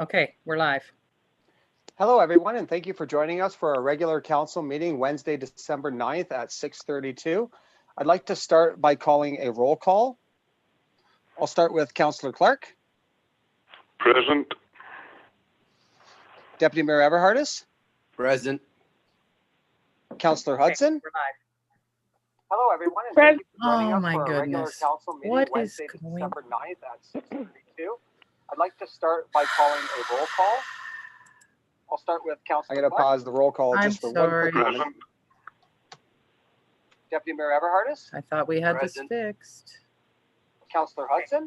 Okay, we're live. Hello, everyone, and thank you for joining us for our regular council meeting Wednesday, December 9th at 6:32. I'd like to start by calling a roll call. I'll start with Councillor Clark. Present. Deputy Mayor Everhardis. Present. Councillor Hudson. Okay, we're live. Hello, everyone, and thank you for joining Oh us my for our regular goodness. council meeting What is Wednesday, going December 9th at 6:32. I'd like to start by calling a roll call. I'll start with Councillor Clark. I'm going to pause the roll call I'm just for one quick sorry. moment. Deputy Mayor Everhardis. I thought we had Present. this fixed. Councillor Hudson.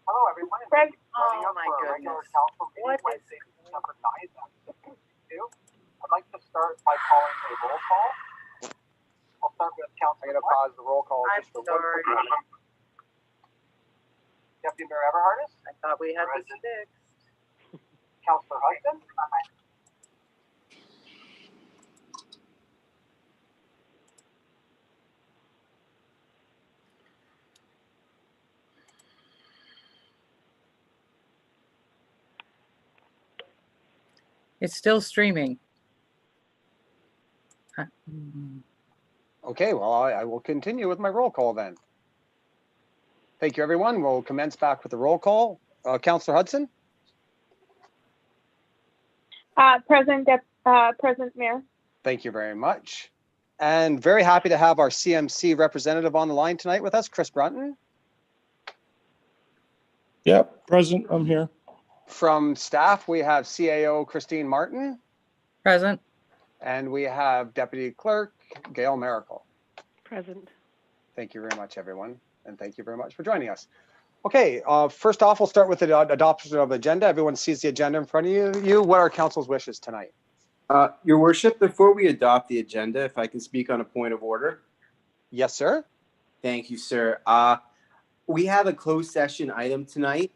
Hello, everyone. and thank you for joining Oh us my for our regular goodness. council meeting What is Wednesday, December 9th at 6:32. I'd like to start by calling a roll call. I'll start with Councillor. I'm going to pause the roll call I'm just for one sorry. quick moment. Deputy Mayor Everhardis. I thought we had this Present. fixed. Councillor Hudson. It's still streaming. Okay, well, I will continue with my roll call then. Thank you, everyone. We'll commence back with the roll call. Councillor Hudson. Present, Mayor. Thank you very much. And very happy to have our CMC representative on the line tonight with us, Chris Brunton. Yep, present, I'm here. From staff, we have CAO Christine Martin, Present. and we have Deputy Clerk Gail Miracle. Present. Thank you very much, everyone, and thank you very much for joining us. Okay, first off, we'll start with the adoption of the agenda. Everyone sees the agenda in front of you. What are council's wishes tonight? Your Worship, before we adopt the agenda, if I can speak on a point of order. Yes, sir. Thank you, sir. We have a closed session item tonight.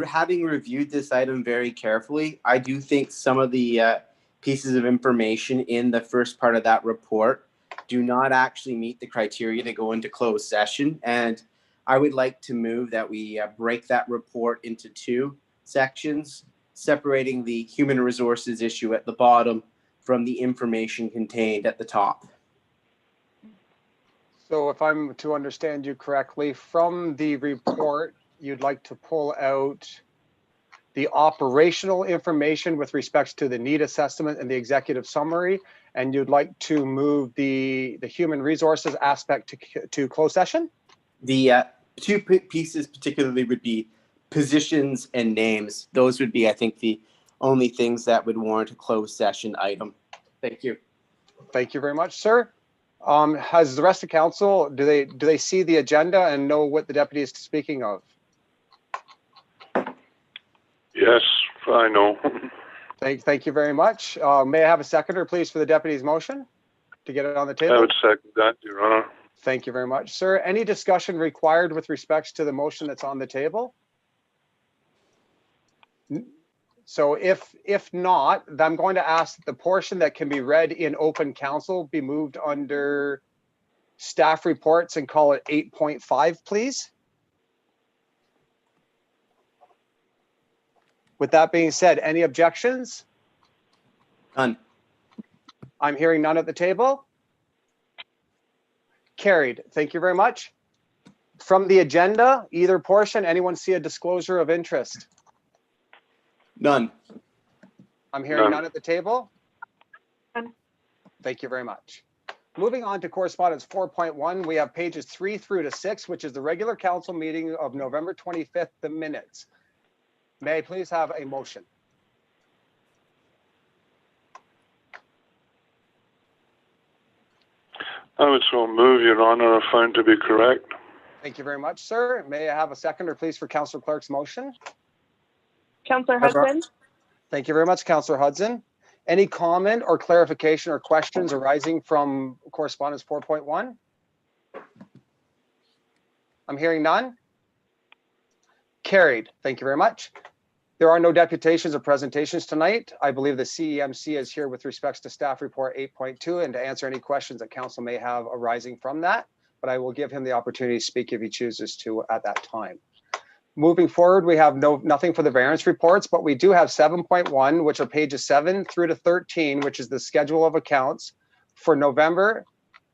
Having reviewed this item very carefully, I do think some of the pieces of information in the first part of that report do not actually meet the criteria to go into closed session. And I would like to move that we break that report into two sections, separating the human resources issue at the bottom from the information contained at the top. So if I'm to understand you correctly, from the report, you'd like to pull out the operational information with respects to the need assessment and the executive summary, and you'd like to move the human resources aspect to closed session? The two pieces particularly would be positions and names. Those would be, I think, the only things that would warrant a closed session item. Thank you. Thank you very much, sir. Has the rest of council, do they see the agenda and know what the deputy is speaking of? Yes, I know. Thank you very much. May I have a seconder, please, for the deputy's motion to get it on the I table? would second that, Your Honor. Thank you very much, sir. Any discussion required with respects to the motion that's on the table? So if not, then I'm going to ask that the portion that can be read in open council be moved under staff reports and call it 8.5, please. With that being said, any objections? None. I'm hearing none at the table. Carried. Thank you very much. From the agenda, either portion, anyone see a disclosure of interest? None. I'm hearing None. none at the table. None. Thank you very much. Moving on to correspondence 4.1, we have pages 3 through to 6, which is the regular council meeting of November 25th, the minutes. May I please have a motion? I would so move, Your Honor, if found to be correct. Thank you very much, sir. May I have a seconder, please, for Councillor Clark's motion? Councillor Hudson. Thank you very much, Councillor Hudson. Any comment or clarification or questions arising from correspondence 4.1? I'm hearing none. Carried. Thank you very much. There are no deputations or presentations tonight. I believe the CEMC is here with respects to staff report 8.2 and to answer any questions that council may have arising from that, but I will give him the opportunity to speak if he chooses to at that time. Moving forward, we have nothing for the variance reports, but we do have 7.1, which are pages 7 through to 13, which is the schedule of accounts for November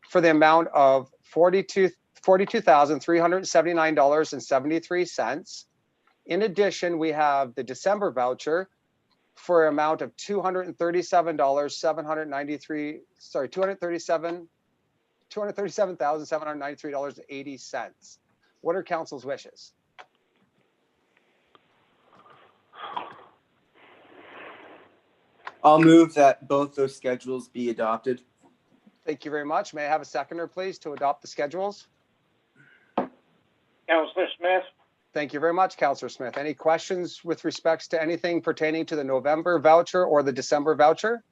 for the amount of $42,379.73. In addition, we have the December voucher for an amount of $237,793.80. What are council's wishes? I'll move that both those schedules be adopted. Thank you very much. May I have a seconder, please, to adopt the schedules? Councillor Smith. Thank you very much, Councillor Smith. Any questions with respects to anything pertaining to the November voucher or the December voucher?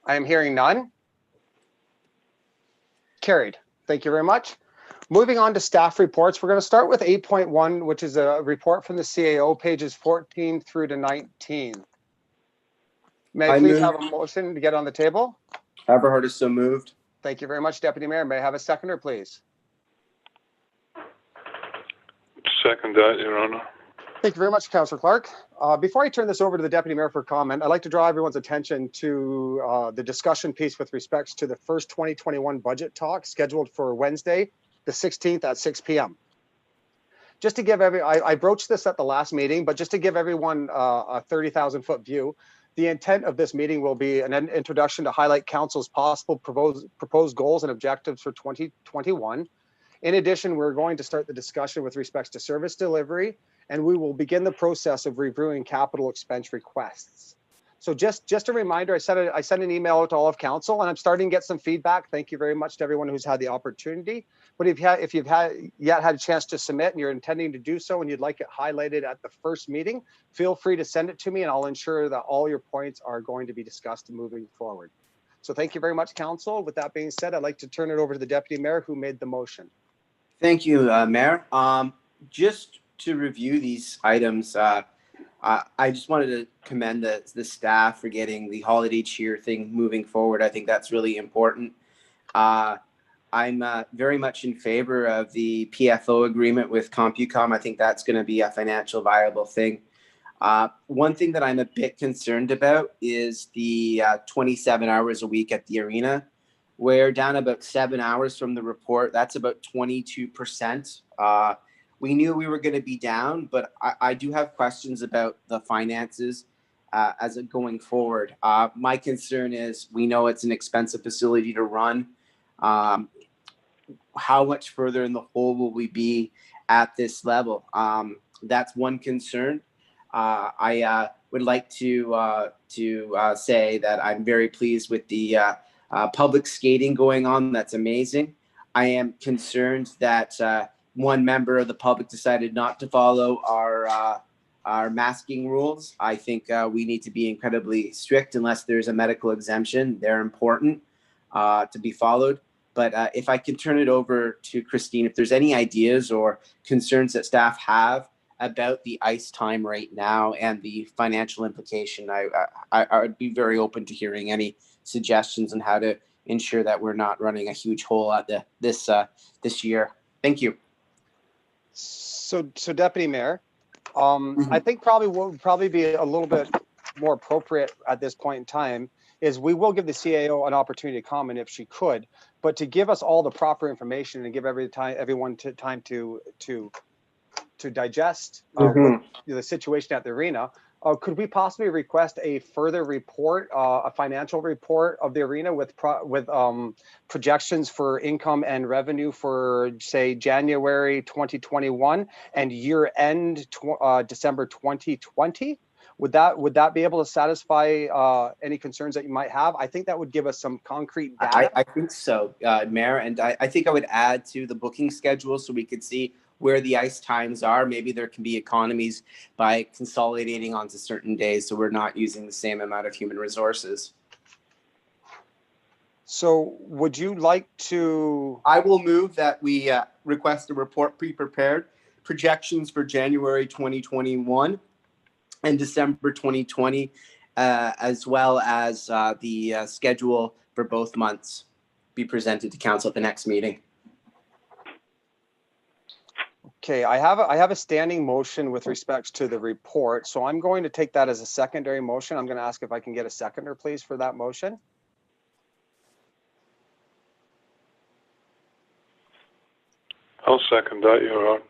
I am hearing none. Carried. Thank you very much. Moving on to staff reports, we're going to start with 8.1, which is a report from the CAO, pages 14 through to 19. May I please have a motion to get on the table? Everhart is so moved. Thank you very much, Deputy Mayor. May I have a seconder, please? Second that, Your Honor. Thank you very much, Councillor Clark. Before I turn this over to the Deputy Mayor for comment, I'd like to draw everyone's attention to the discussion piece with respects to the first 2021 budget talk scheduled for Wednesday, the 16th at 6 p.m. Just to give I broached this at the last meeting, but just to give everyone a 30,000-foot view, the intent of this meeting will be an introduction to highlight Council's possible proposed goals and objectives for 2021. In addition, we're going to start the discussion with respects to service delivery, and we will begin the process of reviewing capital expense requests. So just a reminder, I sent an email out to all of council, and I'm starting to get some feedback. Thank you very much to everyone who's had the opportunity. But if you've yet had a chance to submit and you're intending to do so and you'd like it highlighted at the first meeting, feel free to send it to me and I'll ensure that all your points are going to be discussed moving forward. So thank you very much, council. With that being said, I'd like to turn it over to the Deputy Mayor who made the motion. Thank you, Mayor. Just to review these items, I just wanted to commend the staff for getting the holiday cheer thing moving forward. I think that's really important. I'm very much in favor of the PFO agreement with CompuCom. I think that's going to be a financial viable thing. One thing that I'm a bit concerned about is the 27 hours a week at the arena. We're down about 7 hours from the report. That's about 22%. We knew we were going to be down, but I do have questions about the finances as it going forward. My concern is we know it's an expensive facility to run. How much further in the hole will we be at this level? That's one concern. I would like to say that I'm very pleased with the public skating going on. That's amazing. I am concerned that one member of the public decided not to follow our masking rules. I think we need to be incredibly strict unless there's a medical exemption. They're important to be followed. But if I can turn it over to Christine, if there's any ideas or concerns that staff have about the ice time right now and the financial implication, I would be very open to hearing any suggestions on how to ensure that we're not running a huge hole at this year. Thank you. So Deputy Mayor, I think what would probably be a little bit more appropriate at this point in time is we will give the CAO an opportunity to comment if she could, but to give us all the proper information and give everyone time to digest the situation at the arena. Could we possibly request a further report, a financial report of the arena with projections for income and revenue for, say, January 2021 and year end December 2020? Would that be able to satisfy any concerns that you might have? I think that would give us some concrete data. I think so, Mayor, and I think I would add to the booking schedule so we could see where the ice times are. Maybe there can be economies by consolidating onto certain days so we're not using the same amount of human resources. So would you like to... I will move that we request a report pre-prepared, projections for January 2021 and December 2020, as well as the schedule for both months be presented to council at the next meeting. Okay, I have a standing motion with respects to the report, so I'm going to take that as a secondary motion. I'm going to ask if I can get a seconder, please, for that motion. I'll second that, Your Honor.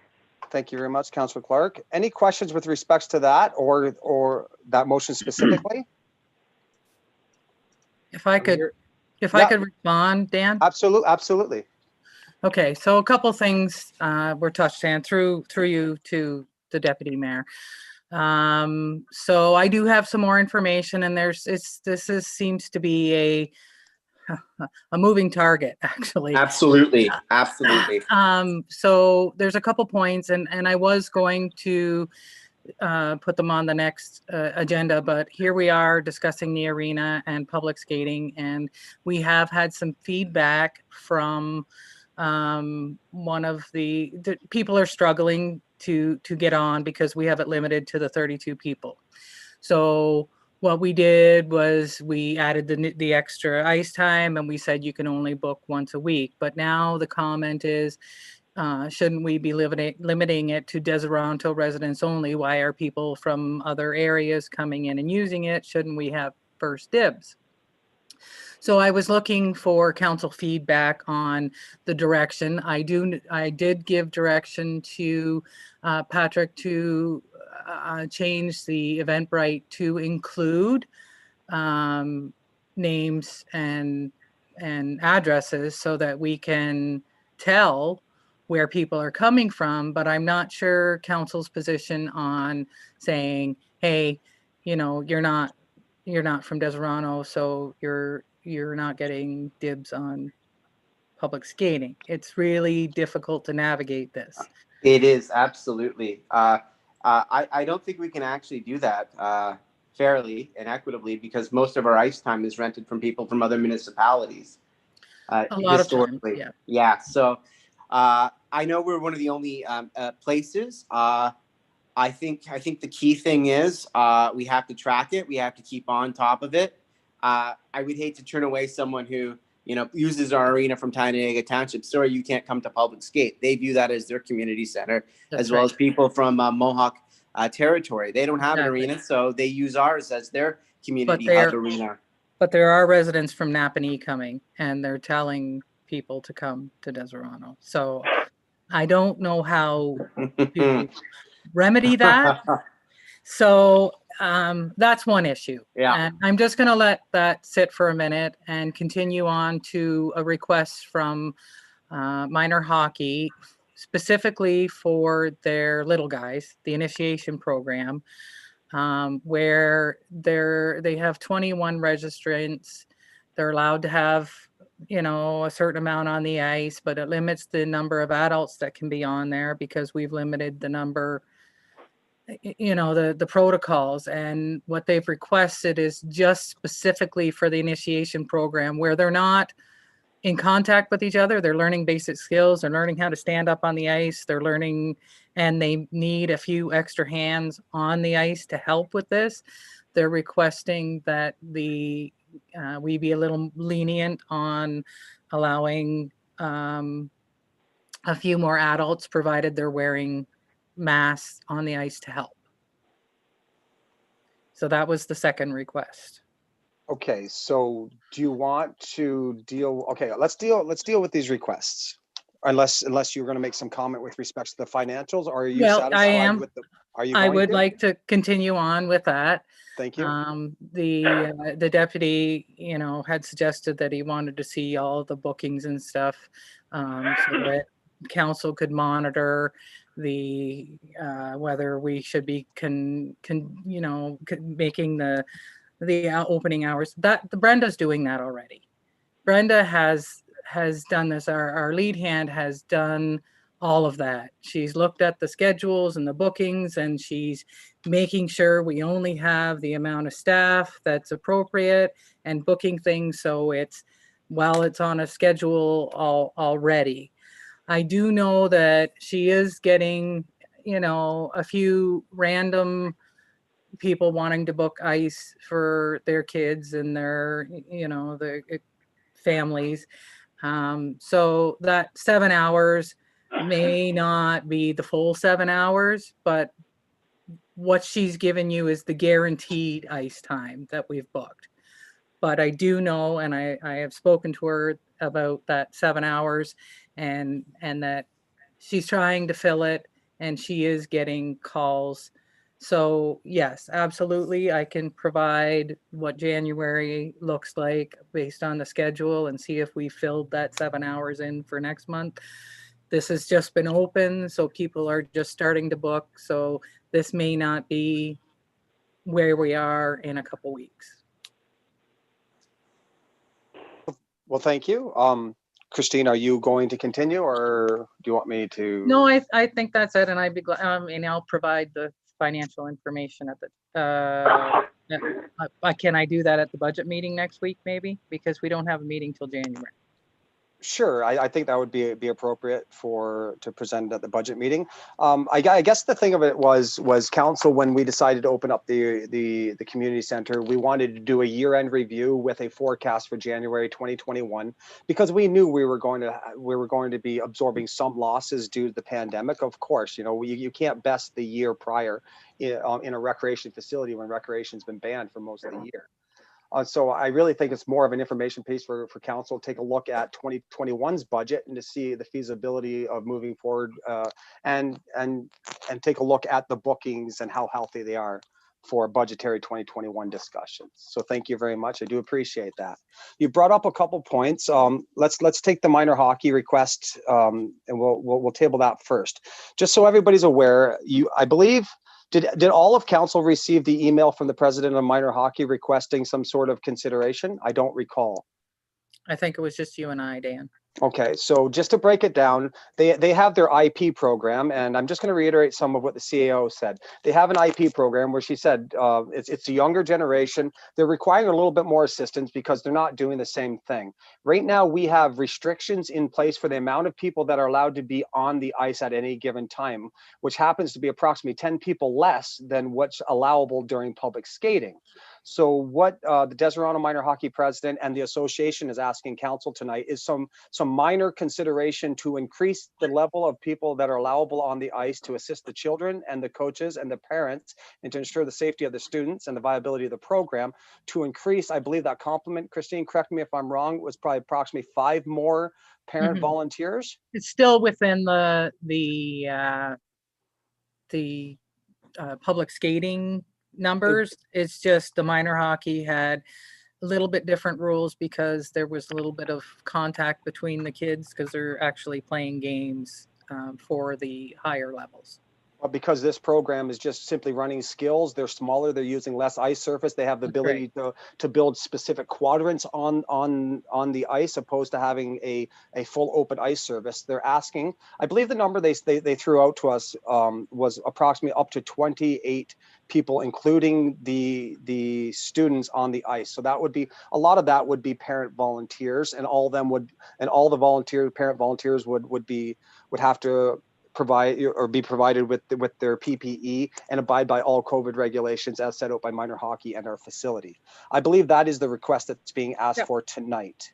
Thank you very much, Councillor Clark. Any questions with respects to that or that motion specifically? If I could, if I Yeah. could respond, Dan? Absolutely, absolutely. Okay, so a couple things were touched on through you to the deputy mayor. So I do have some more information, and seems to be a moving target, actually. Absolutely, absolutely. So there's a couple points, and I was going to put them on the next agenda, but here we are discussing the arena and public skating, and we have had some feedback from one of the people are struggling to get on because we have it limited to the 32 people. So what we did was we added the extra ice time, and we said you can only book once a week. But now the comment is, shouldn't we be limiting it to Deseronto residents only? Why are people from other areas coming in and using it? Shouldn't we have first dibs? So I was looking for council feedback on the direction. I did give direction to Patrick to change the Eventbrite to include names and addresses so that we can tell where people are coming from. But I'm not sure council's position on saying, hey, you know, you're not from Deseronto, so you're not getting dibs on public skating. It's really difficult to navigate this. It is, absolutely. I don't think we can actually do that fairly and equitably because most of our ice time is rented from people from other municipalities. A lot of times, yeah. Yeah, so I know we're one of the only places. I think the key thing is we have to track it. We have to keep on top of it. I would hate to turn away someone who, you know, uses our arena from Tyonega Township. Sorry, you can't come to public skate. They view that as their community center, as well as people from Mohawk territory. They don't have an arena, so they use ours as their community hub arena. But there are residents from Napanee coming, and they're telling people to come to Deseronto. So I don't know how to remedy that. So that's one issue. Yeah. And I'm just going to let that sit for a minute and continue on to a request from minor hockey, specifically for their little guys, the initiation program, where they have 21 registrants. They're allowed to have, you know, a certain amount on the ice, but it limits the number of adults that can be on there because we've limited the number, you know, the protocols. And what they've requested is just specifically for the initiation program where they're not in contact with each other. They're learning basic skills. They're learning how to stand up on the ice. They're learning, and they need a few extra hands on the ice to help with this. They're requesting that we be a little lenient on allowing a few more adults, provided they're wearing masks on the ice to help. So that was the second request. Okay, so do you want to deal? Okay, let's deal with these requests. Unless you're going to make some comment with respect to the financials, or are you satisfied I am. with the? Are you? I would like to continue on with that. Thank you. The deputy, you know, had suggested that he wanted to see all the bookings and stuff, so that council could monitor the whether we should be making the opening hours. That Brenda's doing that already. Brenda has done this. Our lead hand has done all of that. She's looked at the schedules and the bookings, and she's making sure we only have the amount of staff that's appropriate and booking things so it's on a schedule already. I do know that she is getting, you know, a few random people wanting to book ice for their kids and their, you know, the families. So that 7 hours, may not be the full 7 hours, but what she's given you is the guaranteed ice time that we've booked. But I do know, and I have spoken to her about that 7 hours, and that she's trying to fill it, and she is getting calls. So yes, absolutely, I can provide what January looks like based on the schedule and see if we filled that 7 hours in for next month. This has just been open, so people are just starting to book. So this may not be where we are in a couple weeks. Well, thank you. Christine, are you going to continue, or do you want me to? No, I think that's it, and I'd be glad, and I'll provide the financial information at the, can I do that at the budget meeting next week, maybe? Because we don't have a meeting till January. Sure, I think that would be appropriate to present at the budget meeting. I guess the thing of it was council, when we decided to open up the community center, we wanted to do a year-end review with a forecast for January 2021, because we knew we were going to be absorbing some losses due to the pandemic. Of course, you know, you can't best the year prior in a recreation facility when recreation's been banned for most of the year. So I really think it's more of an information piece for council to take a look at 2021's budget and to see the feasibility of moving forward, and take a look at the bookings and how healthy they are for budgetary 2021 discussions. So thank you very much. I do appreciate that. You brought up a couple points. Let's take the minor hockey request, and we'll table that first. Just so everybody's aware, I believe. Did all of council receive the email from the president of minor hockey requesting some sort of consideration? I don't recall. I think it was just you and I, Dan. Okay, so just to break it down, they have their IP program, and I'm just going to reiterate some of what the CAO said. They have an IP program where she said it's a younger generation. They're requiring a little bit more assistance because they're not doing the same thing. Right now, we have restrictions in place for the amount of people that are allowed to be on the ice at any given time, which happens to be approximately 10 people less than what's allowable during public skating. So what the Desirano Minor Hockey president and the association is asking council tonight is some minor consideration to increase the level of people that are allowable on the ice to assist the children and the coaches and the parents, and to ensure the safety of the students and the viability of the program. To increase, I believe that complement, Christine, correct me if I'm wrong, was probably approximately 5 more parent volunteers. It's still within the public skating numbers. It's just the minor hockey had a little bit different rules because there was a little bit of contact between the kids because they're actually playing games for the higher levels. Because this program is just simply running skills, they're smaller, they're using less ice surface, they have the ability to build specific quadrants on the ice, opposed to having a full open ice surface. They're asking, I believe the number they threw out to us was approximately up to 28 people, including the students on the ice. So that would be, a lot of that would be parent volunteers, and all the parent volunteers would have to provide or be provided with their PPE and abide by all COVID regulations as set out by minor hockey and our facility. I believe that is the request that's being asked for tonight.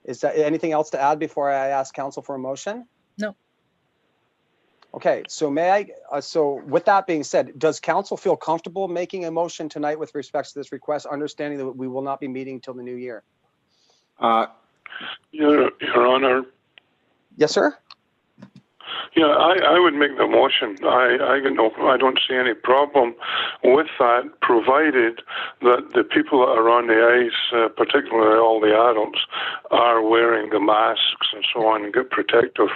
Is there anything else to add before I ask council for a motion? No. Okay, so so with that being said, does council feel comfortable making a motion tonight with respect to this request, understanding that we will not be meeting till the new year? Your Honor. Yes, sir. Yeah, I would make the motion. I don't see any problem with that, provided that the people that are on the ice, particularly all the adults, are wearing the masks and so on and get protective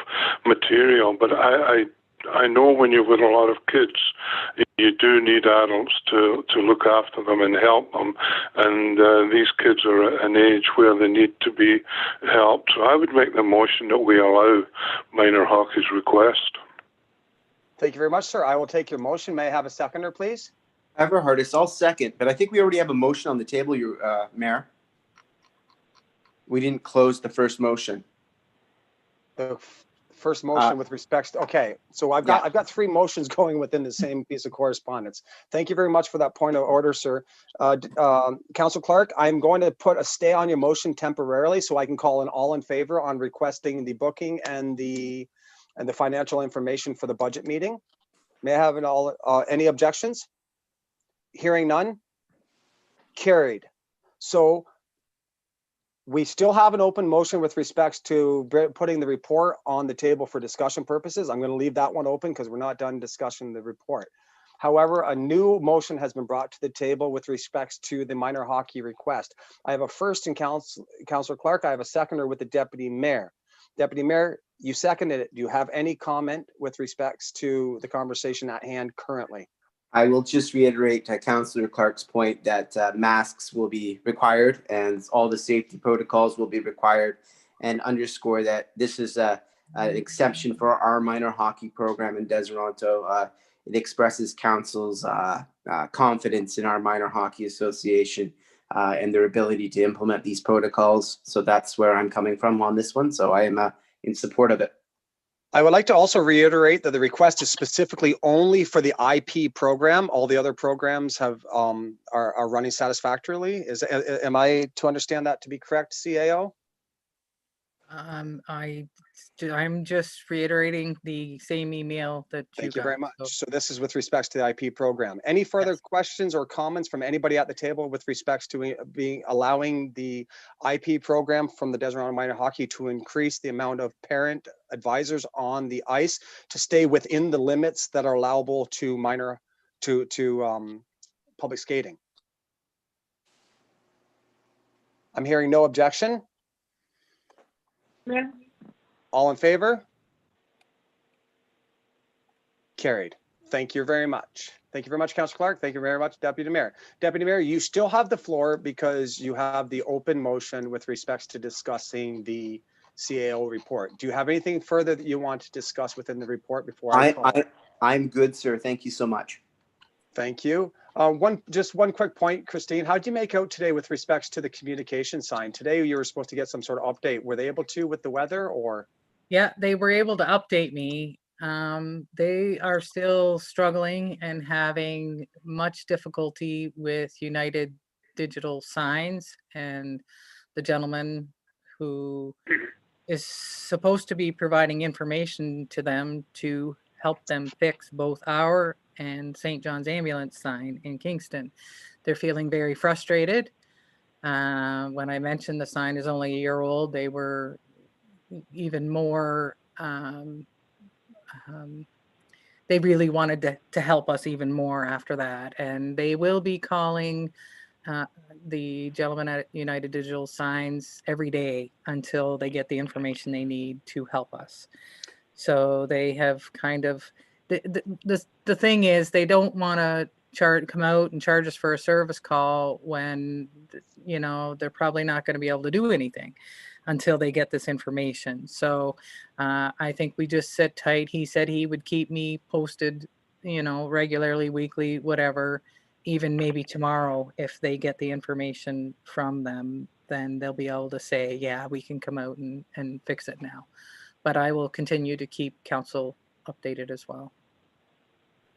material. But I know when you're with a lot of kids, you do need adults to look after them and help them. And these kids are at an age where they need to be helped. So I would make the motion that we allow minor hockey's request. Thank you very much, sir. I will take your motion. May I have a seconder, please? Everhardis, I'll second, but I think we already have a motion on the table, Mayor. We didn't close the first motion. The first motion with respect to, okay, so I've got 3 motions going within the same piece of correspondence. Thank you very much for that point of order, sir. Council Clark, I'm going to put a stay on your motion temporarily so I can call an all in favor on requesting the booking and the and the financial information for the budget meeting. May I have any objections? Hearing none? Carried. So we still have an open motion with respects to putting the report on the table for discussion purposes. I'm going to leave that one open because we're not done discussing the report. However, a new motion has been brought to the table with respects to the minor hockey request. I have a first in Councillor Clark. I have a seconder with the Deputy Mayor. Deputy Mayor, you seconded it. Do you have any comment with respects to the conversation at hand currently? I will just reiterate Councillor Clark's point that masks will be required and all the safety protocols will be required, and underscore that this is an exception for our minor hockey program in Deseronto. It expresses council's confidence in our minor hockey association and their ability to implement these protocols. So that's where I'm coming from on this one. So I am in support of it. I would like to also reiterate that the request is specifically only for the IP program. All the other programs have are running satisfactorily. Am I to understand that to be correct, CAO? I'm just reiterating the same email that Thank you you very got, much. so- So this is with respects to the IP program. Any further Yes. questions or comments from anybody at the table with respects to allowing the IP program from the Deseronto Minor Hockey to increase the amount of parent advisors on the ice to stay within the limits that are allowable to public skating? I'm hearing no objection. Mayor? All in favor? Carried. Thank you very much. Thank you very much, Councillor Clark. Thank you very much, Deputy Mayor. Deputy Mayor, you still have the floor because you have the open motion with respects to discussing the CAO report. Do you have anything further that you want to discuss within the report before I call? I'm good, sir. Thank you so much. Thank you. Just one quick point, Christine. How did you make out today with respects to the communication sign? Today you were supposed to get some sort of update. Were they able to with the weather or? Yeah, they were able to update me. They are still struggling and having much difficulty with United Digital Signs, and the gentleman who is supposed to be providing information to them to help them fix both our and St. John's Ambulance sign in Kingston. They're feeling very frustrated. When I mentioned the sign is only a year old, they were even more they really wanted to help us even more after that, and they will be calling the gentleman at United Digital Signs every day until they get the information they need to help us. So they have kind of the thing is they don't want to come out and charge us for a service call when they're probably not going to be able to do anything until they get this information. So I think we just sit tight. He said he would keep me posted, regularly, weekly, whatever, even maybe tomorrow. If they get the information from them, then they'll be able to say, yeah, we can come out and fix it now. But I will continue to keep council updated as well.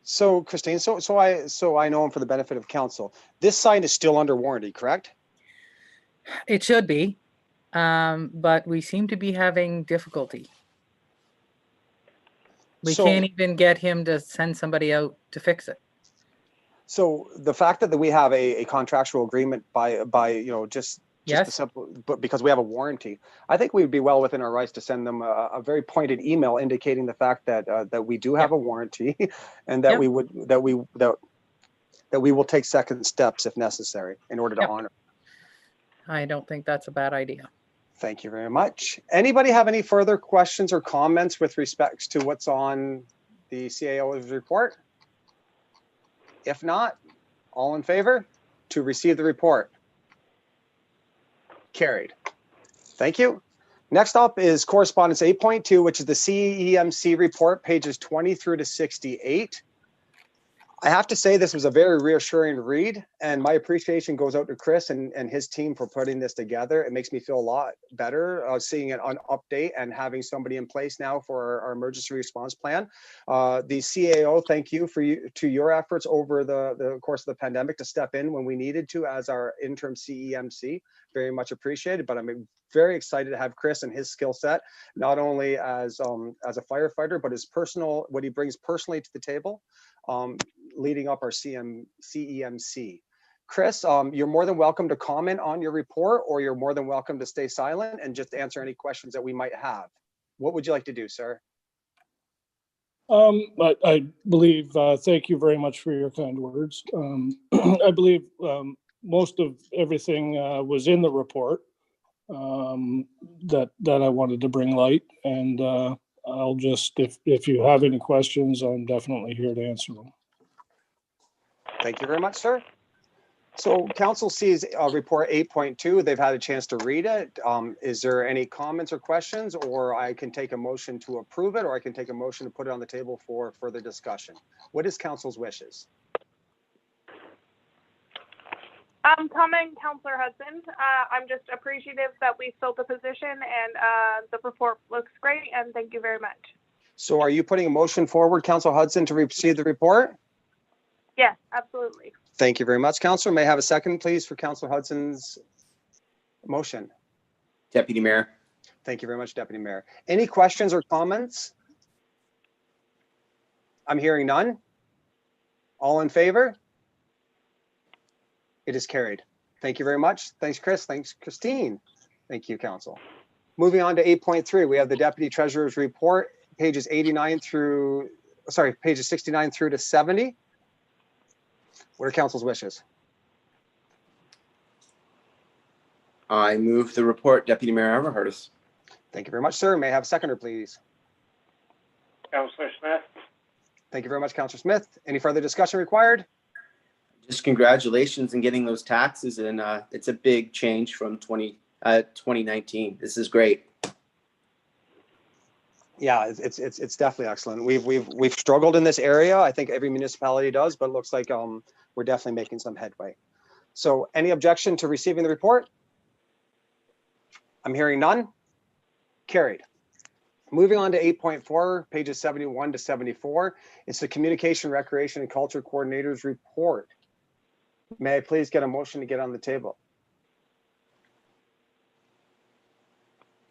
So Christine, so I know, for the benefit of council, this sign is still under warranty, correct? It should be. But we seem to be having difficulty. We can't even get him to send somebody out to fix it. So the fact that we have a contractual agreement by just Yes. the simple, but because we have a warranty, I think we'd be well within our rights to send them a very pointed email indicating the fact that that we do have a warranty, and that we will take second steps if necessary in order to honor. I don't think that's a bad idea. Thank you very much. Anybody have any further questions or comments with respects to what's on the CAO's report? If not, all in favor to receive the report? Carried. Thank you. Next up is correspondence 8.2, which is the CEMC report, pages 20 through to 68. I have to say this was a very reassuring read, and my appreciation goes out to Chris and his team for putting this together. It makes me feel a lot better seeing it on update and having somebody in place now for our emergency response plan. The CAO, thank you to your efforts over the course of the pandemic to step in when we needed to as our interim CEMC very much appreciated, but I'm very excited to have Chris and his skill set, not only as a firefighter, but his personal, what he brings personally to the table, leading up our CEMC. Chris, you're more than welcome to comment on your report, or you're more than welcome to stay silent and just answer any questions that we might have. What would you like to do, sir? I believe, thank you very much for your kind words. I believe most of everything was in the report that I wanted to bring light, and I'll just, if you have any questions, I'm definitely here to answer them. Thank you very much, sir. So council sees report 8.2. They've had a chance to read it. Is there any comments or questions, or I can take a motion to approve it, or I can take a motion to put it on the table for further discussion? What is council's wishes? Comment, Councillor Hudson. I'm just appreciative that we filled the position, and the report looks great, and thank you very much. So are you putting a motion forward, Council Hudson, to receive the report? Yes, absolutely. Thank you very much, Councillor. May I have a second, please, for Councillor Hudson's motion? Deputy Mayor. Thank you very much, Deputy Mayor. Any questions or comments? I'm hearing none. All in favor? It is carried. Thank you very much. Thanks, Chris. Thanks, Christine. Thank you, Council. Moving on to 8.3, we have the Deputy Treasurer's report, pages 69 through to 70. What are Council's wishes? I move the report, Deputy Mayor Everhardis. Thank you very much, sir. May I have a seconder, please? Councillor Smith. Thank you very much, Councillor Smith. Any further discussion required? Just congratulations on getting those taxes, and it's a big change from 2019. This is great. Yeah, it's definitely excellent. We've struggled in this area. I think every municipality does, but it looks like we're definitely making some headway. So any objection to receiving the report? I'm hearing none. Carried. Moving on to 8.4, pages 71 to 74. It's the Communication, Recreation, and Culture Coordinator's report. May I please get a motion to get on the table?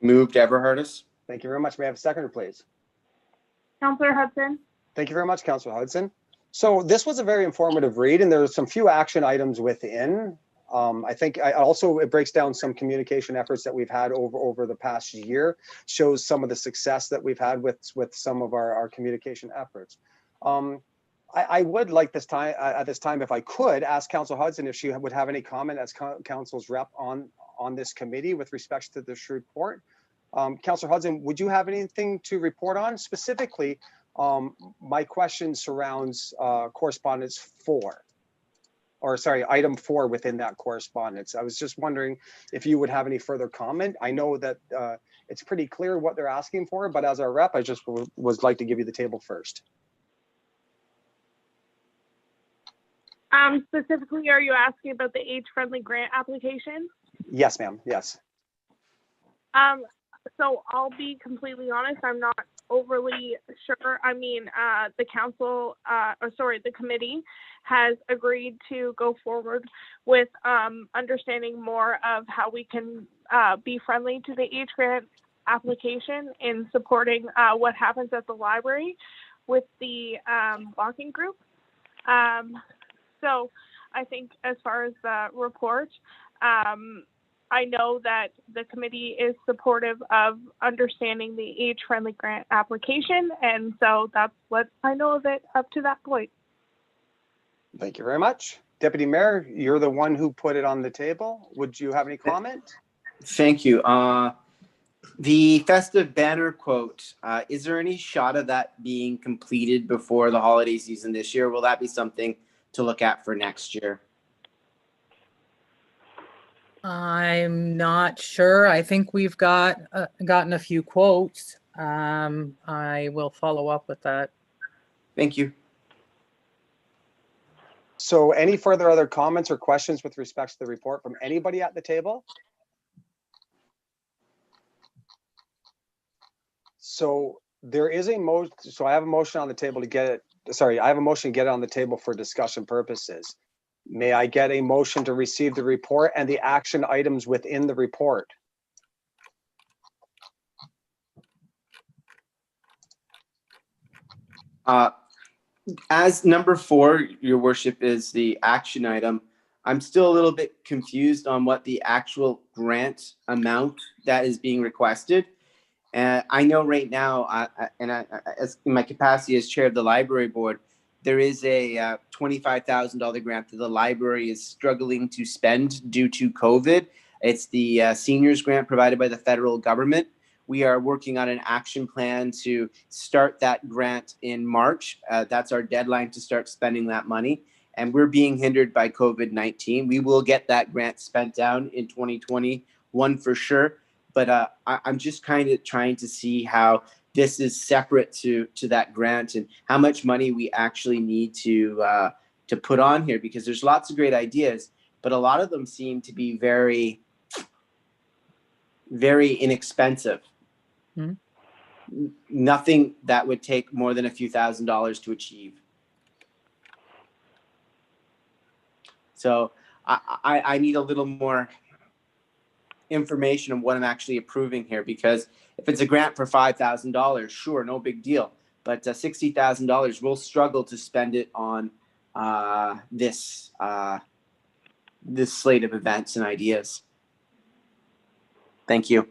Moved, Everhardis. Thank you very much. May I have a seconder, please? Councillor Hudson. Thank you very much, Councillor Hudson. So this was a very informative read, and there's some few action items within. I think it breaks down some communication efforts that we've had over the past year, shows some of the success that we've had with some of our communication efforts. I would like this time, at this time, if I could, ask Councillor Hudson if she would have any comment as council's rep on this committee with respect to this report. Councillor Hudson, would you have anything to report on? Specifically, my question surrounds correspondence 4. Or sorry, item 4 within that correspondence. I was just wondering if you would have any further comment. I know that it's pretty clear what they're asking for, but as our rep, I just would like to give you the table first. Specifically, are you asking about the age-friendly grant application? Yes, ma'am. Yes. So I'll be completely honest, I'm not overly sure. I mean, the committee has agreed to go forward with understanding more of how we can be friendly to the age grant application in supporting what happens at the library with the walking group. So I think as far as the report, I know that the committee is supportive of understanding the age-friendly grant application, and so that's what I know of it up to that point. Thank you very much. Deputy Mayor, you're the one who put it on the table. Would you have any comment? Thank you. The festive banner quote, is there any shot of that being completed before the holiday season this year? Will that be something to look at for next year? I'm not sure. I think we've gotten a few quotes. I will follow up with that. Thank you. So any further other comments or questions with respect to the report from anybody at the table? So there is a motion. So I have a motion on the table to get it. Sorry, I have a motion to get it on the table for discussion purposes. May I get a motion to receive the report and the action items within the report? As number 4, your worship, is the action item, I'm still a little bit confused on what the actual grant amount that is being requested. I know right now, as in my capacity as chair of the library board, there is a $25,000 grant that the library is struggling to spend due to COVID. It's the seniors grant provided by the federal government. We are working on an action plan to start that grant in March. That's our deadline to start spending that money. And we're being hindered by COVID-19. We will get that grant spent down in 2021 for sure. But I'm just kind of trying to see how this is separate to that grant and how much money we actually need to put on here, because there's lots of great ideas, but a lot of them seem to be very, very inexpensive. Nothing that would take more than a few $1,000s to achieve. So I need a little more information on what I'm actually approving here, because if it's a grant for $5,000, sure, no big deal. But $60,000, we'll struggle to spend it on this slate of events and ideas. Thank you.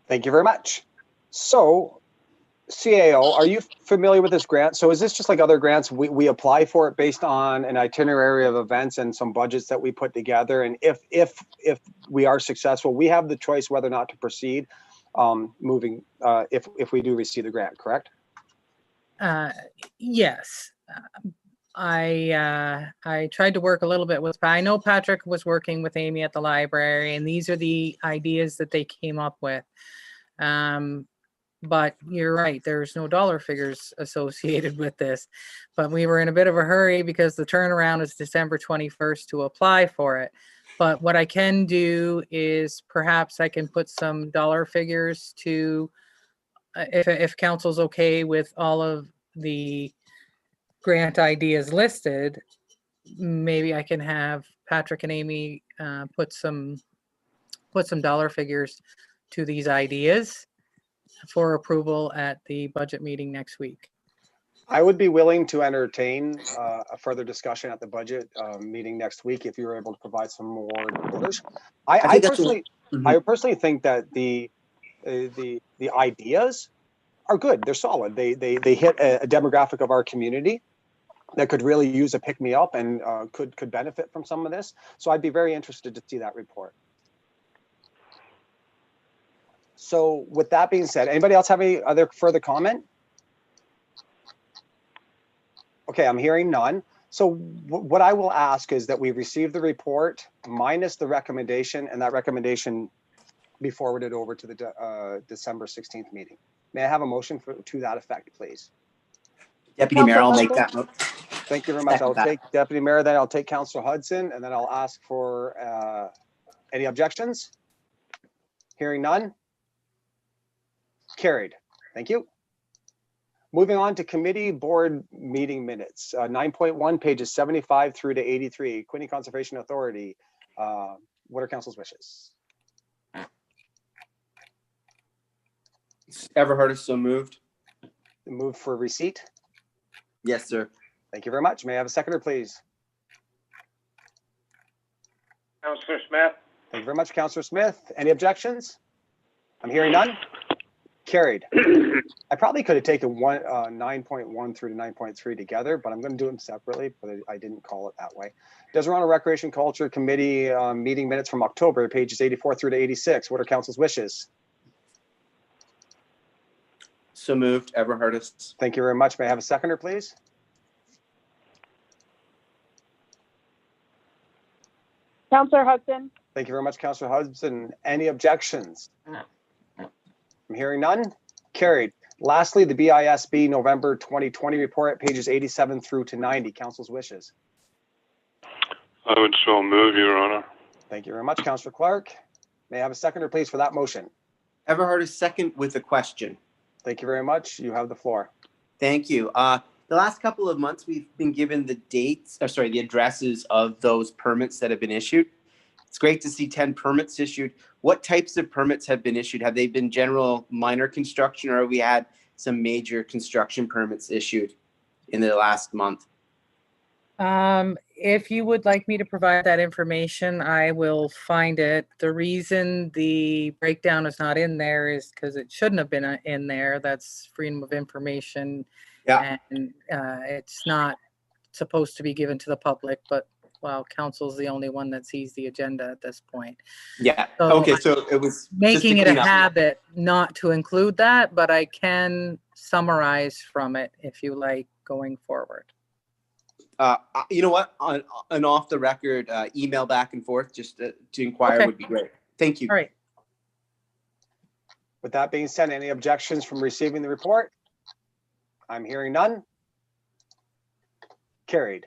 Thank you very much. So, CAO, are you familiar with this grant? So is this just like other grants? We apply for it based on an itinerary of events and some budgets that we put together. And if we are successful, we have the choice whether or not to proceed if we do receive the grant, correct? Yes. I tried to work a little bit with, I know Patrick was working with Amy at the library, and these are the ideas that they came up with. But you're right, there's no dollar figures associated with this. But we were in a bit of a hurry because the turnaround is December 21st to apply for it. But what I can do is perhaps I can put some dollar figures to, if council's okay with all of the grant ideas listed, maybe I can have Patrick and Amy put some dollar figures to these ideas for approval at the budget meeting next week. I would be willing to entertain a further discussion at the budget meeting next week if you were able to provide some more numbers. I personally think that the ideas are good. They're solid. They hit a demographic of our community that could really use a pick me up and could benefit from some of this. So I'd be very interested to see that report. So with that being said, anybody else have any other further comment? Okay, I'm hearing none. So what I will ask is that we receive the report minus the recommendation, and that recommendation be forwarded over to the December 16th meeting. May I have a motion to that effect, please? Deputy Mayor, I'll make that motion. Thank you very much. I'll take Deputy Mayor, then I'll take Councillor Hudson, and then I'll ask for any objections. Hearing none. Carried. Thank you. Moving on to committee board meeting minutes. 9.1 pages 75 through to 83. Quinte Conservation Authority. What are council's wishes? Ever heard of so moved? Move for receipt. Yes, sir. Thank you very much. May I have a seconder, please? Councillor Smith. Thank you very much, Councillor Smith. Any objections? I'm hearing none. Carried. I probably could have taken 9.1 through to 9.3 together, but I'm going to do them separately, but I didn't call it that way. Deseret Recreation Culture Committee meeting minutes from October, pages 84 through to 86. What are council's wishes? So moved. Everhardis. Thank you very much. May I have a seconder, please? Councillor Hudson. Thank you very much, Councillor Hudson. Any objections? I'm hearing none. Carried. Lastly, the BISB November 2020 report, pages 87 through to 90. Council's wishes. I would so move, Your Honor. Thank you very much, Councillor Clark. May I have a seconder, please, for that motion? Everhardis, second with a question. Thank you very much. You have the floor. Thank you. the last couple of months, we've been given the the addresses of those permits that have been issued. It's great to see 10 permits issued. What types of permits have been issued? Have they been general minor construction, or have we had some major construction permits issued in the last month? If you would like me to provide that information, I will find it. The reason the breakdown is not in there is because it shouldn't have been in there. That's freedom of information. Yeah. And it's not supposed to be given to the public, but well, council's the only one that sees the agenda at this point. Yeah. So Okay. So it was making just it to a clean up. habit not to include that, but I can summarize from it if you like going forward. You know what? On an off the record email back and forth just to inquire Okay. would be great. Thank you. All right. With that being said, any objections from receiving the report? I'm hearing none. Carried.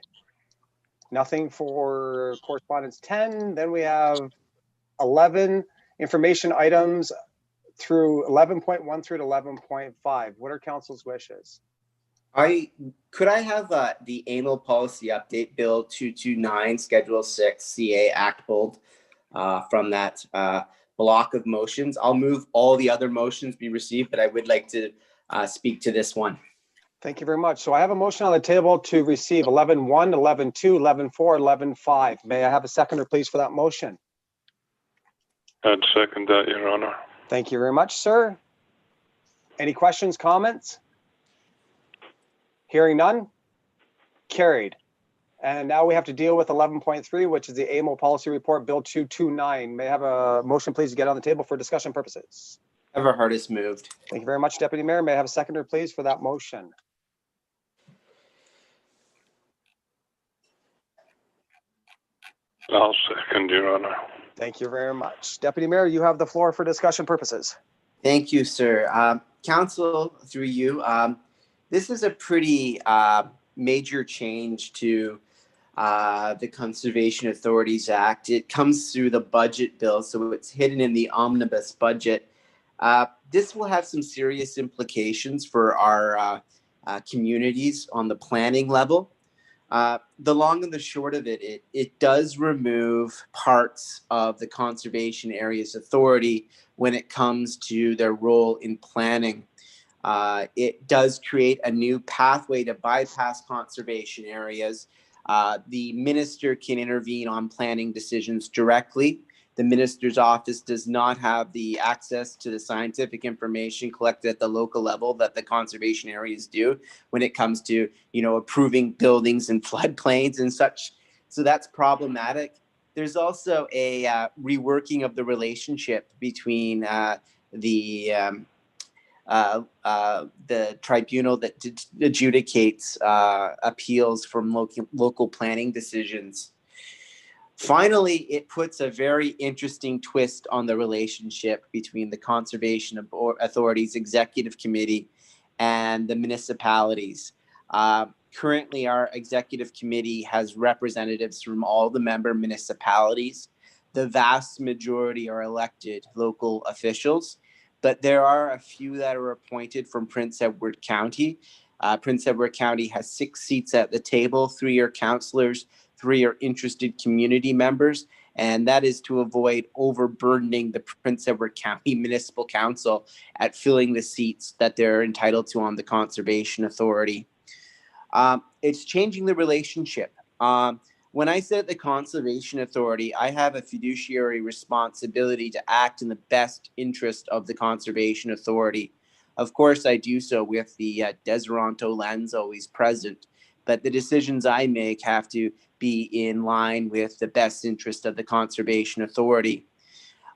Nothing for correspondence 10. Then we have 11 information items through 11.1 through to 11.5. What are council's wishes? Could I have the annual policy update bill 229 schedule 6 CA Act pulled from that block of motions? I'll move all the other motions be received, but I would like to speak to this one. Thank you very much. So I have a motion on the table to receive 11.1, 11.2, 11.4, 11.5. May I have a seconder, please, for that motion? I'd second that, Your Honor. Thank you very much, sir. Any questions, comments? Hearing none. Carried. And now we have to deal with 11.3, which is the AMO Policy Report, Bill 229. May I have a motion, please, to get on the table for discussion purposes? Everhart is moved. Thank you very much, Deputy Mayor. May I have a seconder, please, for that motion? I'll second, Your Honor. Thank you very much. Deputy Mayor, you have the floor for discussion purposes. Thank you, sir. Council, through you, this is a pretty major change to the Conservation Authorities Act. It comes through the budget bill, so it's hidden in the omnibus budget. This will have some serious implications for our communities on the planning level. The long and the short of it, it does remove parts of the Conservation Areas Authority when it comes to their role in planning. It does create a new pathway to bypass conservation areas. The minister can intervene on planning decisions directly. The minister's office does not have the access to the scientific information collected at the local level that the conservation areas do when it comes to, approving buildings and floodplains and such. So that's problematic. There's also a reworking of the relationship between the tribunal that adjudicates appeals from local planning decisions. Finally, it puts a very interesting twist on the relationship between the Conservation Authority's Executive Committee and the municipalities. Currently, our Executive Committee has representatives from all the member municipalities. The vast majority are elected local officials, but there are a few that are appointed from Prince Edward County. Prince Edward County has 6 seats at the table, 3 are councillors, 3 are interested community members, and that is to avoid overburdening the Prince Edward County Municipal Council at filling the seats that they're entitled to on the Conservation Authority. It's changing the relationship. When I sit at the Conservation Authority, I have a fiduciary responsibility to act in the best interest of the Conservation Authority. Of course, I do so with the Deseronto lens always present, but the decisions I make have to be in line with the best interest of the Conservation Authority.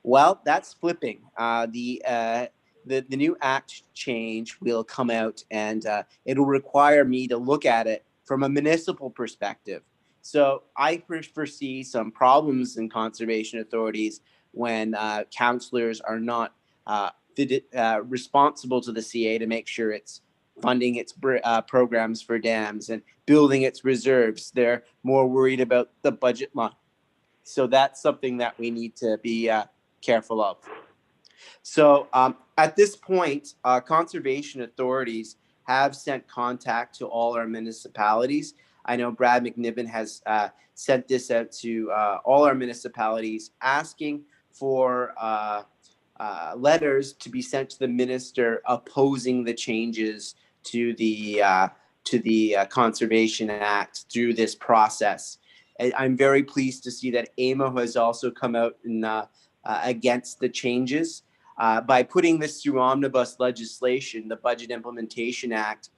Well, that's flipping. The new act change will come out, and it'll require me to look at it from a municipal perspective. So I foresee some problems in conservation authorities when councillors are not responsible to the CA to make sure it's funding its programs for dams and building its reserves. They're more worried about the budget line. So that's something that we need to be careful of. So at this point, conservation authorities have sent contact to all our municipalities. I know Brad McNiven has sent this out to all our municipalities asking for letters to be sent to the minister opposing the changes to the Conservation Act through this process. I'm very pleased to see that AMO has also come out and against the changes. By putting this through omnibus legislation, the Budget Implementation Act,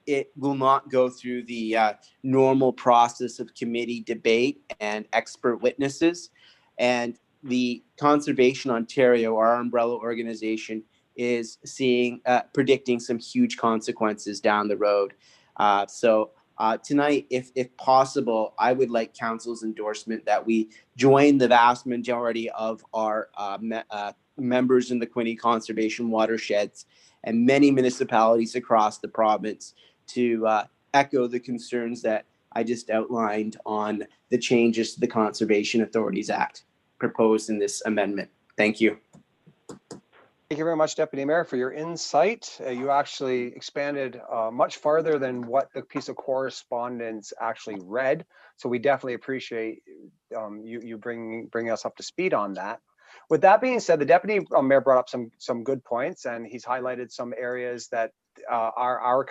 it will not go through the normal process of committee debate and expert witnesses. And the Conservation Ontario, our umbrella organization, is predicting some huge consequences down the road. So tonight, if possible, I would like council's endorsement that we join the vast majority of our members in the Quinte Conservation watersheds and many municipalities across the province to echo the concerns that I just outlined on the changes to the Conservation Authorities Act proposed in this amendment. Thank you. Thank you very much, Deputy Mayor, for your insight. You actually expanded much farther than what the piece of correspondence actually read. So we definitely appreciate you bringing us up to speed on that. With that being said, the Deputy Mayor brought up some good points, and he's highlighted some areas that our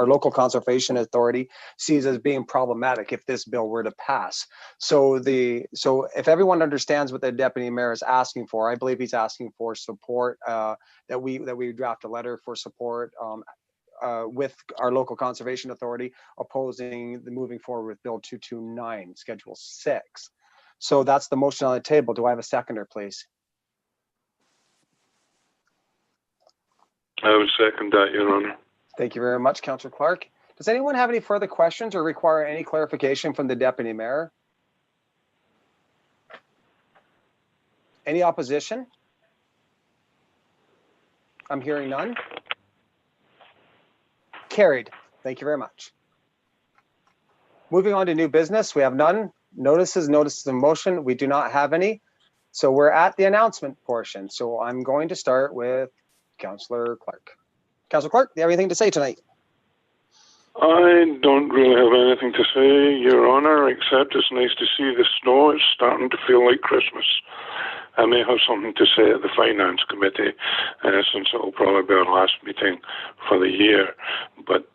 local conservation authority sees as being problematic if this bill were to pass. So if everyone understands what the Deputy Mayor is asking for, I believe he's asking for support, that we draft a letter for support with our local conservation authority opposing the moving forward with Bill 229, Schedule 6. So that's the motion on the table. Do I have a seconder, please? I would second that, Your Honour. Thank you very much, Councillor Clark. Does anyone have any further questions or require any clarification from the Deputy Mayor? Any opposition? I'm hearing none. Carried. Thank you very much. Moving on to new business, we have none. Notices of motion, we do not have any. So we're at the announcement portion. So I'm going to start with Councillor Clark. Councillor Clark, do you have anything to say tonight? I don't really have anything to say, Your Honour, except it's nice to see the snow. It's starting to feel like Christmas. I may have something to say at the Finance Committee, since it will probably be our last meeting for the year. But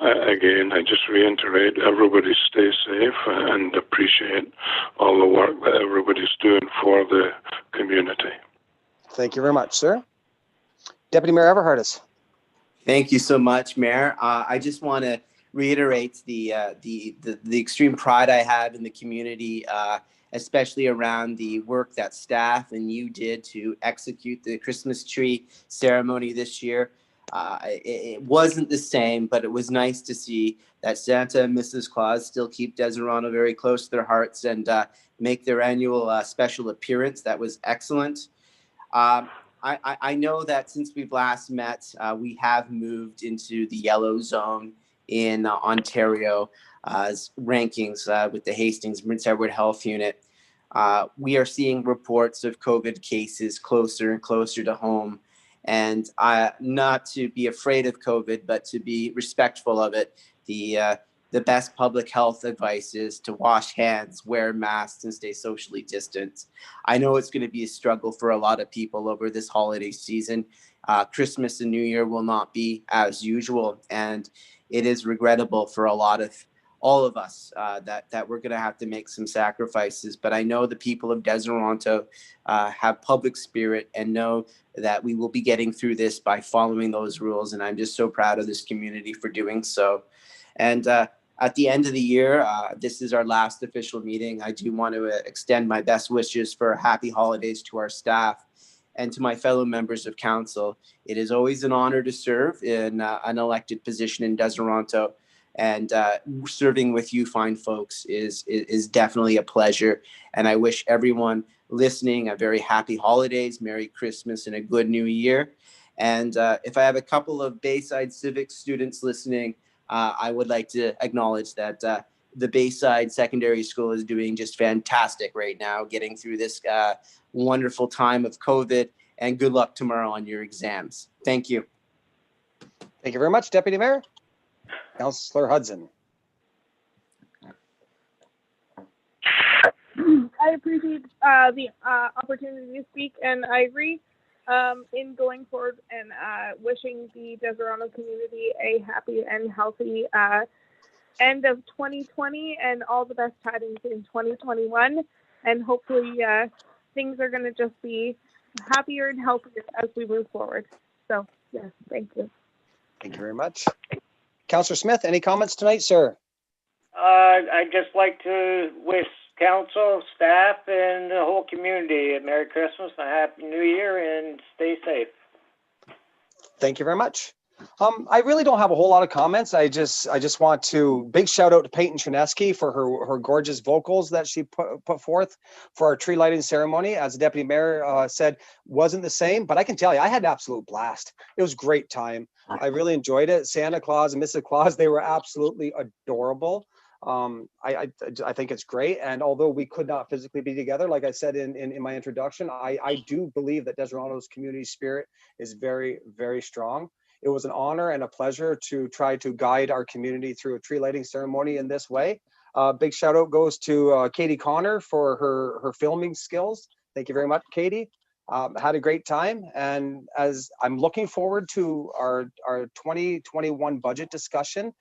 again, I just reiterate, everybody stay safe and appreciate all the work that everybody's doing for the community. Thank you very much, sir. Deputy Mayor Everhardis. Thank you so much, Mayor. I just want to reiterate the extreme pride I have in the community, especially around the work that staff and you did to execute the Christmas tree ceremony this year. It wasn't the same, but it was nice to see that Santa and Mrs. Claus still keep Deseronto very close to their hearts and make their annual special appearance. That was excellent. I know that since we've last met, we have moved into the yellow zone in Ontario rankings with the Hastings Prince Edward Health Unit. We are seeing reports of COVID cases closer and closer to home. And not to be afraid of COVID, but to be respectful of it, the best public health advice is to wash hands, wear masks, and stay socially distanced. I know it's going to be a struggle for a lot of people over this holiday season. Christmas and New Year will not be as usual, and it is regrettable for all of us that we're going to have to make some sacrifices. But I know the people of Deseronto have public spirit and know that we will be getting through this by following those rules. And I'm just so proud of this community for doing so. And at the end of the year, this is our last official meeting. I do want to extend my best wishes for happy holidays to our staff and to my fellow members of council. It is always an honor to serve in an elected position in Deseronto. And serving with you fine folks is definitely a pleasure. And I wish everyone listening a very happy holidays, Merry Christmas, and a good New Year. And if I have a couple of Bayside Civic students listening, I would like to acknowledge that the Bayside Secondary School is doing just fantastic right now, getting through this wonderful time of COVID. And good luck tomorrow on your exams. Thank you. Thank you very much, Deputy Mayor. Councillor Hudson. I appreciate the opportunity to speak, and I agree in going forward and wishing the Deserano community a happy and healthy end of 2020 and all the best tidings in 2021. And hopefully things are going to just be happier and healthier as we move forward. So, yes, thank you. Thank you very much. Councillor Smith, any comments tonight, sir? I'd just like to wish council, staff, and the whole community a Merry Christmas and a Happy New Year, and stay safe. Thank you very much. I really don't have a whole lot of comments. I just want to big shout out to Peyton Trineski for her gorgeous vocals that she put forth for our tree lighting ceremony. As the Deputy Mayor said, wasn't the same, but I can tell you, I had an absolute blast. It was a great time. I really enjoyed it. Santa Claus and Mrs. Claus, they were absolutely adorable. I think it's great. And although we could not physically be together, like I said in my introduction, I do believe that Deserano's community spirit is very, very strong. It was an honor and a pleasure to try to guide our community through a tree lighting ceremony in this way. Big shout out goes to Katie Connor for her filming skills. Thank you very much, Katie. Had a great time, and as I'm looking forward to our 2021 budget discussion.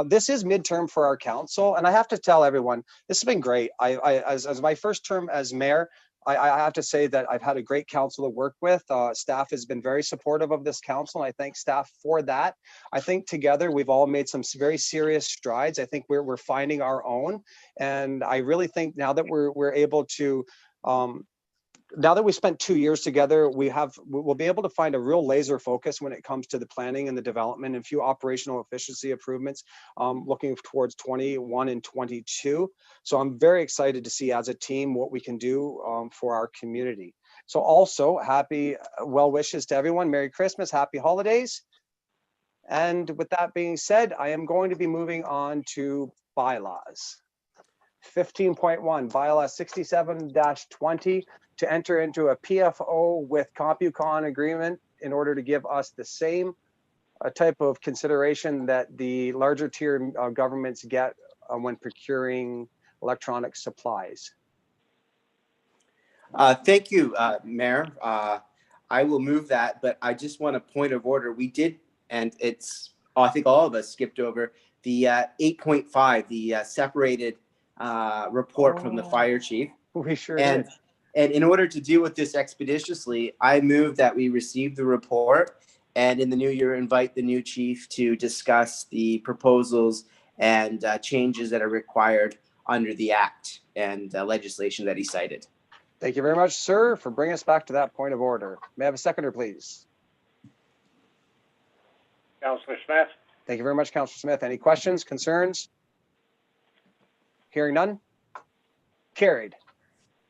This is midterm for our council, and I have to tell everyone this has been great. As my first term as mayor, I have to say that I've had a great council to work with. Staff has been very supportive of this council, and I thank staff for that. I think together we've all made some very serious strides. I think we're finding our own, and I really think now that we're able to. Now that we spent 2 years together, we'll be able to find a real laser focus when it comes to the planning and the development and a few operational efficiency improvements looking towards 21 and 22. So I'm very excited to see as a team what we can do for our community. So also happy well wishes to everyone. Merry Christmas, happy holidays. And with that being said, I am going to be moving on to bylaws. 15.1, bylaw 67-20, to enter into a PFO with CompuCon agreement in order to give us the same type of consideration that the larger tier governments get when procuring electronic supplies. Thank you, Mayor. I will move that, but I just want a point of order. We did, and I think all of us skipped over the 8.5, the separated report from the fire chief. We sure did. And in order to deal with this expeditiously, I move that we receive the report and in the new year invite the new chief to discuss the proposals and changes that are required under the act and legislation that he cited. Thank you very much, sir, for bringing us back to that point of order. May I have a seconder, please? Councillor Smith. Thank you very much, Councillor Smith. Any questions, concerns? Hearing none? Carried.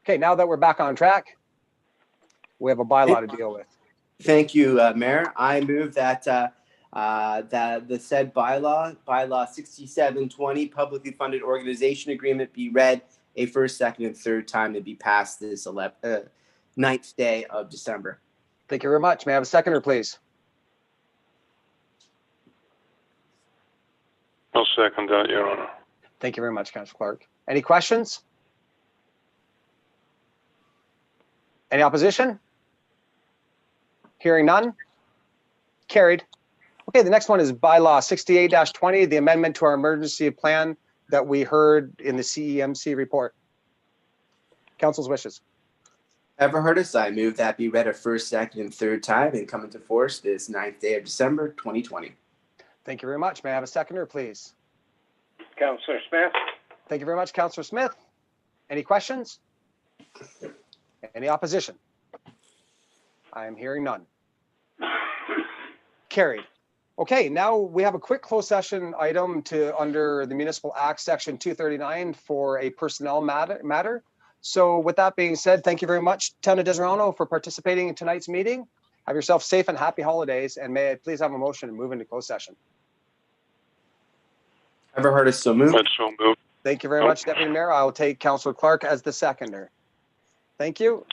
Okay, now that we're back on track, we have a bylaw to deal with. Thank you, Mayor. I move that the said bylaw 67-20, publicly funded organization agreement, be read a first, second, and third time and be passed this 9th day of December. Thank you very much. May I have a seconder, please? I'll second that, Your Honor. Thank you very much, Councillor Clark. Any questions? Any opposition? Hearing none? Carried. Okay, the next one is bylaw 68-20, the amendment to our emergency plan that we heard in the CEMC report. Council's wishes. Ever heard us? I move that be read a first, second, and third time and come into force this 9th day of December, 2020. Thank you very much. May I have a seconder, please? Councillor Smith. Thank you very much, Councillor Smith. Any questions? Any opposition? I am hearing none. Carried. Okay, now we have a quick closed session item under the Municipal Act, Section 239 for a personnel matter. So with that being said, thank you very much, Town of Deserano, for participating in tonight's meeting. Have yourself safe and happy holidays, and may I please have a motion to move into closed session. Ever heard us? So moved. That's so moved. Thank you very much, Deputy Mayor. I will take Councillor Clark as the seconder. Thank you.